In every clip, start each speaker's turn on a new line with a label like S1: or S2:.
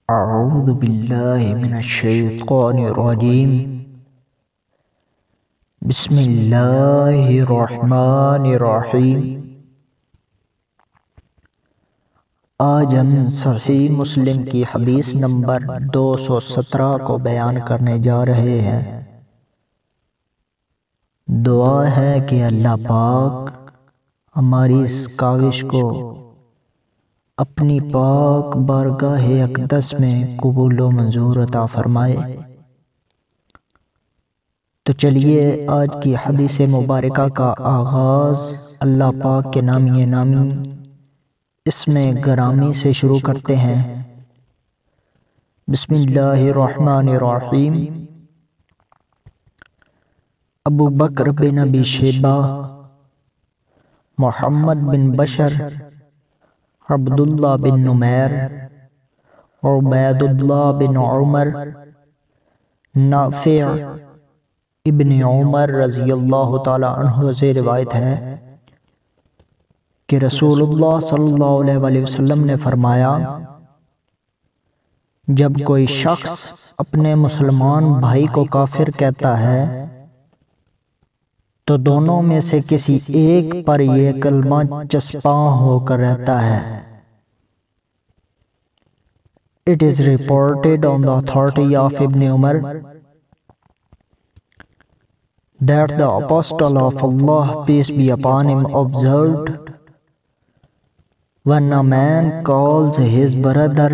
S1: أعوذ بالله من الشيطان الرجيم. بسم اللہ الرحمن الرحیم. آج ہم صحیح مسلم کی حدیث نمبر 217 کو بیان کرنے جا رہے ہیں. دعا ہے کہ اللہ پاک ہماری اس کاوش کو اپنی پاک بارگاہ اقدس میں قبول و منظور عطا فرمائے. تو چلیے آج کی حدیث مبارکہ کا آغاز اللہ پاک کے نامی اس میں گرامی سے شروع کرتے ہیں. بسم اللہ الرحمن الرحیم. ابو بکر بن ابی شیبہ، محمد بن بشر، عبداللہ بن نمیر، عبید اللہ بن عمر، نافع ابن عمر رضی اللہ تعالی عنہ سے روایت ہے کہ رسول اللہ صلی اللہ علیہ وسلم نے فرمایا، جب کوئی شخص اپنے مسلمان بھائی کو کافر کہتا ہے تو دونوں میں سے کسی ایک پر یہ کلمہ چسپاں ہو کر رہتا ہے. It is reported on the authority of Ibn Umar that the Apostle of Allah, peace be upon him, observed, when a man calls his brother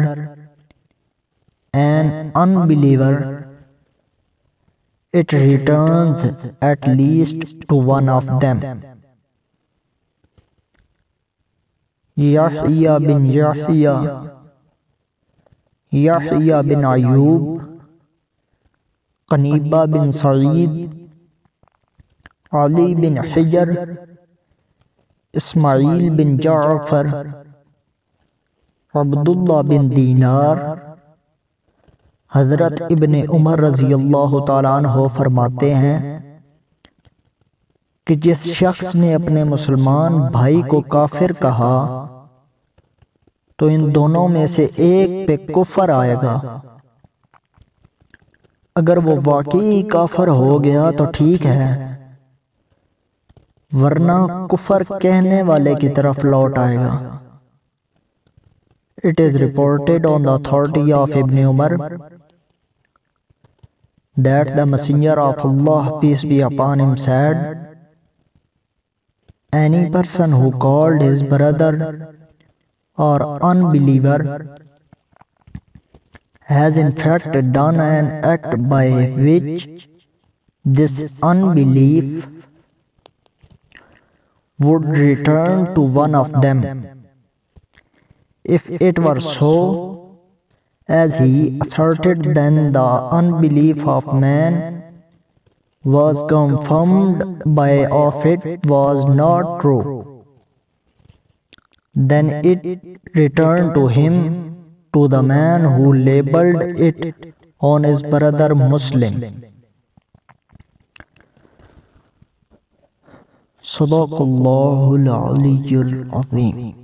S1: an unbeliever, it returns at least to one of them. Yahya bin Yahya, Yahya bin Ayub, Qanibah bin Sa'id, Ali bin Hijr, Ismail bin Ja'far, Abdullah bin Dinar. حضرت ابن عمر رضی اللہ تعالیٰ عنہ فرماتے ہیں کہ جس شخص نے اپنے مسلمان بھائی کو کافر کہا تو ان دونوں میں سے ایک پہ کفر آئے گا. اگر وہ واقعی کافر ہو گیا تو ٹھیک ہے، ورنہ کفر کہنے والے کی طرف لوٹ آئے گا. It is reported on the authority of Ibn Umar that the Messenger of Allah, peace be upon him, said, any person who called his brother or unbeliever has in fact done an act by which this unbelief would return to one of them. If it were so, as he asserted, then the unbelief of man was confirmed by of it was not true. Then it returned to him, to the man who labeled it on his brother Muslim. Sadaqallahul Aliyyul Azim.